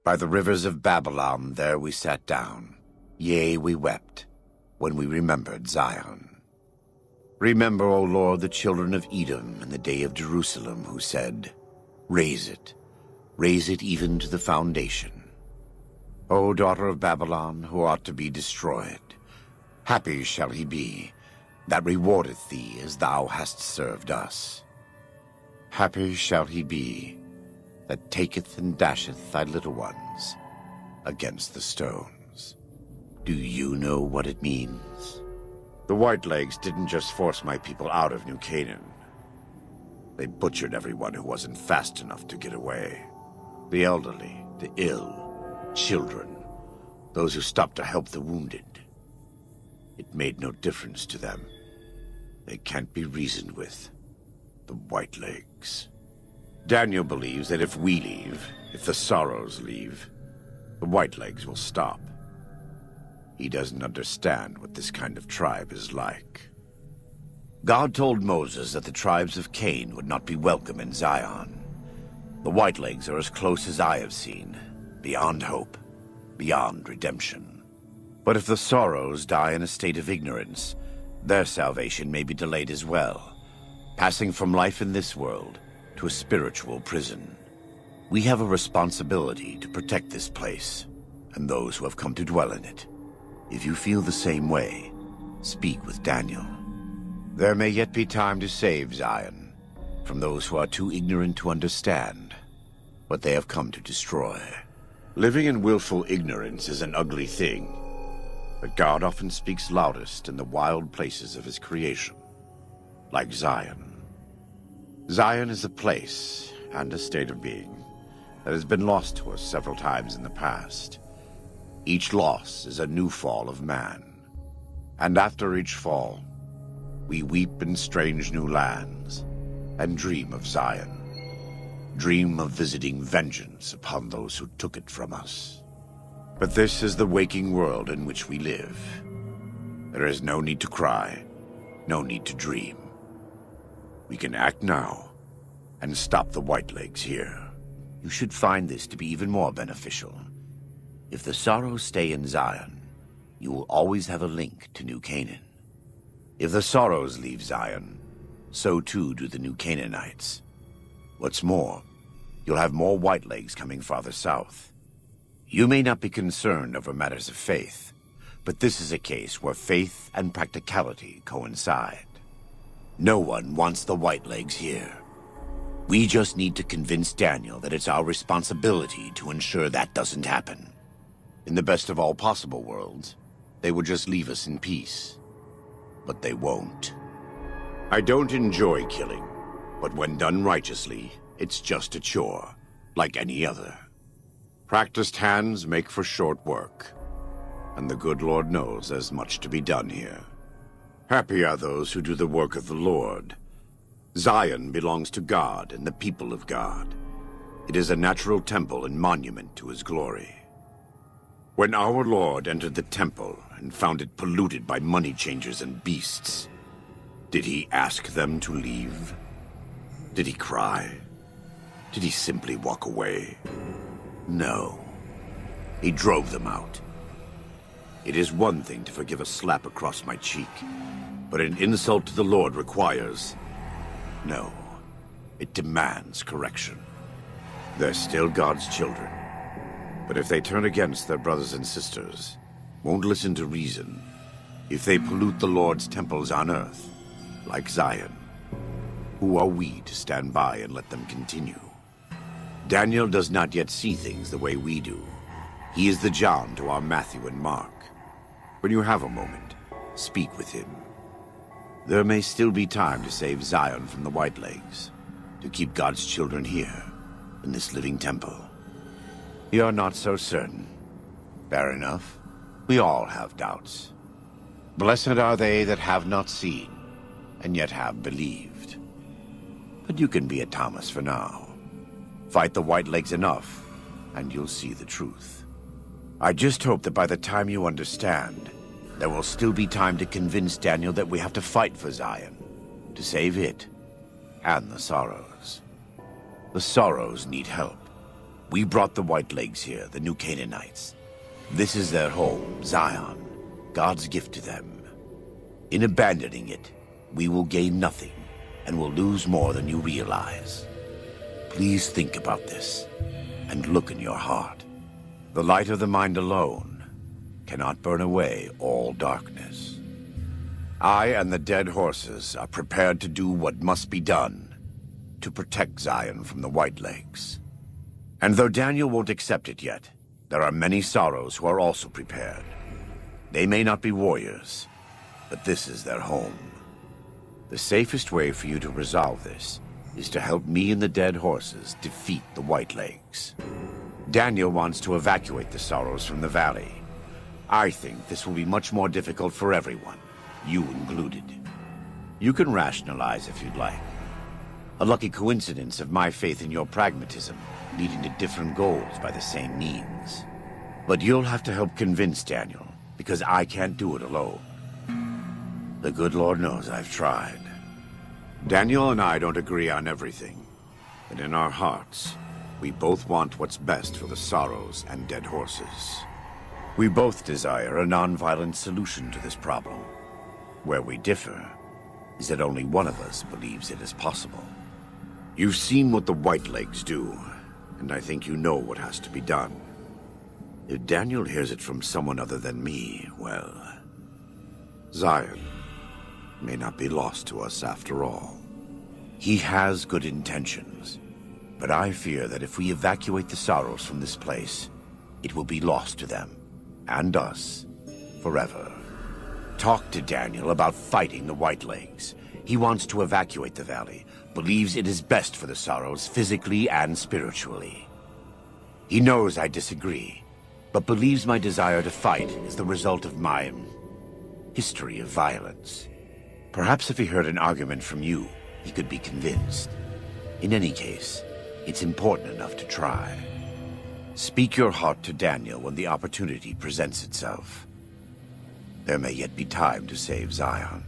By the rivers of Babylon there we sat down. Yea, we wept, when we remembered Zion. Remember, O Lord, the children of Edom in the day of Jerusalem, who said, raise it even to the foundation. O daughter of Babylon, who ought to be destroyed, happy shall he be that rewardeth thee as thou hast served us. Happy shall he be that taketh and dasheth thy little ones against the stones. Do you know what it means? The Whitelegs didn't just force my people out of New Canaan. They butchered everyone who wasn't fast enough to get away. The elderly, the ill, children, those who stopped to help the wounded. It made no difference to them. They can't be reasoned with. The Whitelegs. Daniel believes that if we leave, if the Sorrows leave, the Whitelegs will stop. He doesn't understand what this kind of tribe is like. God told Moses that the tribes of Cain would not be welcome in Zion. The Whitelegs are as close as I have seen, beyond hope, beyond redemption. But if the Sorrows die in a state of ignorance, their salvation may be delayed as well, passing from life in this world to a spiritual prison. We have a responsibility to protect this place, and those who have come to dwell in it. If you feel the same way, speak with Daniel. There may yet be time to save Zion from those who are too ignorant to understand what they have come to destroy. Living in willful ignorance is an ugly thing, but God often speaks loudest in the wild places of his creation, like Zion. Zion is a place and a state of being that has been lost to us several times in the past. Each loss is a new fall of man, and after each fall, we weep in strange new lands and dream of Zion. Dream of visiting vengeance upon those who took it from us. But this is the waking world in which we live. There is no need to cry, no need to dream. We can act now and stop the Whitelegs here. You should find this to be even more beneficial. If the Sorrows stay in Zion, you will always have a link to New Canaan. If the Sorrows leave Zion, so too do the New Canaanites. What's more, you'll have more Whitelegs coming farther south. You may not be concerned over matters of faith, but this is a case where faith and practicality coincide. No one wants the Whitelegs here. We just need to convince Daniel that it's our responsibility to ensure that doesn't happen. In the best of all possible worlds, they would just leave us in peace. But they won't. I don't enjoy killing, but when done righteously, it's just a chore, like any other. Practiced hands make for short work, and the good Lord knows there's much to be done here. Happy are those who do the work of the Lord. Zion belongs to God and the people of God. It is a natural temple and monument to his glory. When our Lord entered the temple and found it polluted by money changers and beasts, did he ask them to leave? Did he cry? Did he simply walk away? No. He drove them out. It is one thing to forgive a slap across my cheek, but an insult to the Lord requires... No. It demands correction. They're still God's children. But if they turn against their brothers and sisters, won't listen to reason, if they pollute the Lord's temples on earth, like Zion, who are we to stand by and let them continue? Daniel does not yet see things the way we do. He is the John to our Matthew and Mark. When you have a moment, speak with him. There may still be time to save Zion from the Whitelegs, to keep God's children here, in this living temple. You're not so certain. Fair enough. We all have doubts. Blessed are they that have not seen, and yet have believed. But you can be a Thomas for now. Fight the Whitelegs enough, and you'll see the truth. I just hope that by the time you understand, there will still be time to convince Daniel that we have to fight for Zion, to save it, and the Sorrows. The Sorrows need help. We brought the Whitelegs here, the new Canaanites. This is their home, Zion, God's gift to them. In abandoning it, we will gain nothing, and will lose more than you realize. Please think about this, and look in your heart. The light of the mind alone cannot burn away all darkness. I and the dead horses are prepared to do what must be done to protect Zion from the Whitelegs. And though Daniel won't accept it yet, there are many sorrows who are also prepared. They may not be warriors, but this is their home. The safest way for you to resolve this is to help me and the dead horses defeat the Whitelegs. Daniel wants to evacuate the sorrows from the valley. I think this will be much more difficult for everyone, you included. You can rationalize if you'd like. A lucky coincidence of my faith in your pragmatism, leading to different goals by the same means. But you'll have to help convince Daniel, because I can't do it alone. The good Lord knows I've tried. Daniel and I don't agree on everything, but in our hearts, we both want what's best for the sorrows and dead horses. We both desire a non-violent solution to this problem. Where we differ is that only one of us believes it is possible. You've seen what the Whitelegs do, and I think you know what has to be done. If Daniel hears it from someone other than me, well, Zion may not be lost to us after all. He has good intentions, but I fear that if we evacuate the sorrows from this place, it will be lost to them, and us, forever. Talk to Daniel about fighting the Whitelegs. He wants to evacuate the valley, believes it is best for the sorrows physically and spiritually. He knows I disagree, but believes my desire to fight is the result of my history of violence. Perhaps if he heard an argument from you, he could be convinced. In any case, it's important enough to try. Speak your heart to Daniel when the opportunity presents itself. There may yet be time to save Zion.